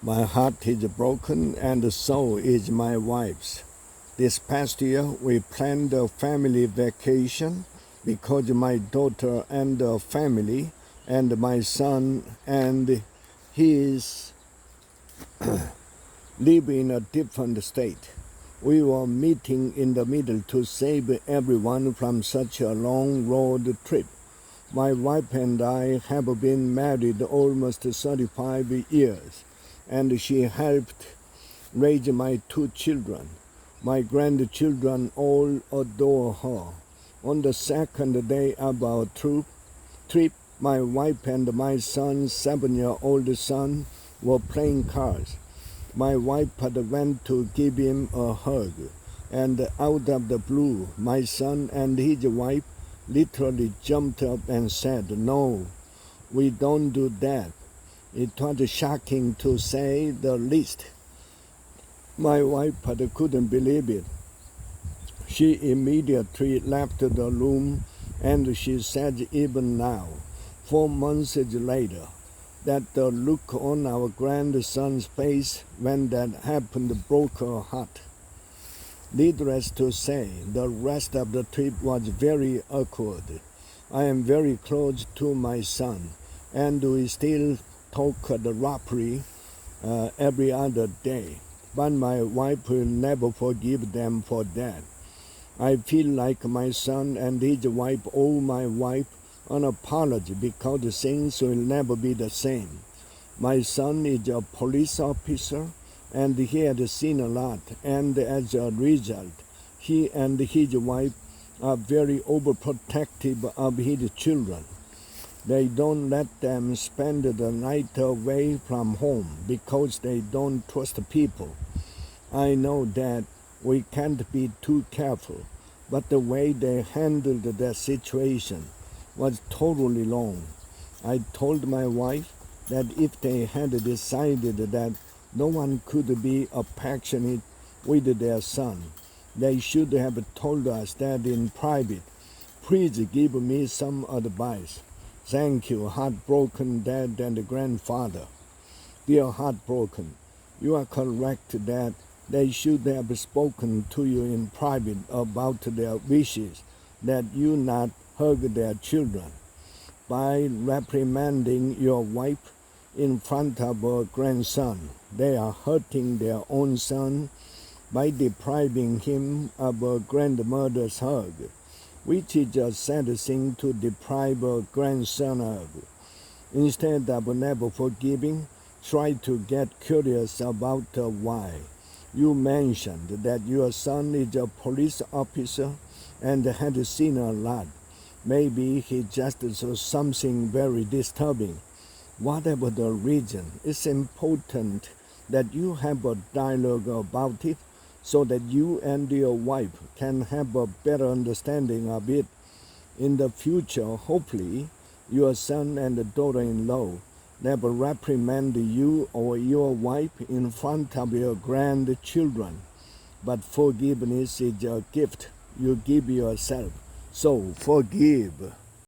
My heart is broken and so is my wife's. This past year we planned a family vacation because my daughter and her family and my son and his live in a different state. We were meeting in the middle to save everyone from such a long road trip. My wife and I have been married almost 35 years, and she helped raise my two children. My grandchildren all adore her. On the second day of our trip, my wife and my son's 7-year-old son were playing cards. My wife had went to give him a hug, and out of the blue, my son and his wife literally jumped up and said, "No, we don't do that." It was shocking to say the least. My wife couldn't believe it. She immediately left the room, and she said even now, 4 months later, that the look on our grandson's face when that happened broke her heart. Needless to say, the rest of the trip was very awkward. I am very close to my son, and we still talk roughly every other day. But my wife will never forgive them for that. I feel like my son and his wife owe my wife an apology because things will never be the same. My son is a police officer and he had seen a lot, and as a result, he and his wife are very overprotective of his children. They don't let them spend the night away from home because they don't trust people. I know that we can't be too careful, but the way they handled that situation was totally wrong. I told my wife that if they had decided that no one could be affectionate with their son, they should have told us that in private. Please give me some advice. Thank you, heartbroken dad and grandfather. Dear heartbroken, you are correct that they should have spoken to you in private about their wishes that you not hug their children. By reprimanding your wife in front of her grandson, they are hurting their own son by depriving him of a grandmother's hug, which is a sad thing to deprive a grandson of. Instead of never forgiving, try to get curious about why. You mentioned that your son is a police officer and had seen a lot. Maybe he just saw something very disturbing. Whatever the reason, it's important that you have a dialogue about it so that you and your wife can have a better understanding of it. In the future, hopefully, your son and daughter-in-law never reprimand you or your wife in front of your grandchildren. But forgiveness is a gift you give yourself. So forgive.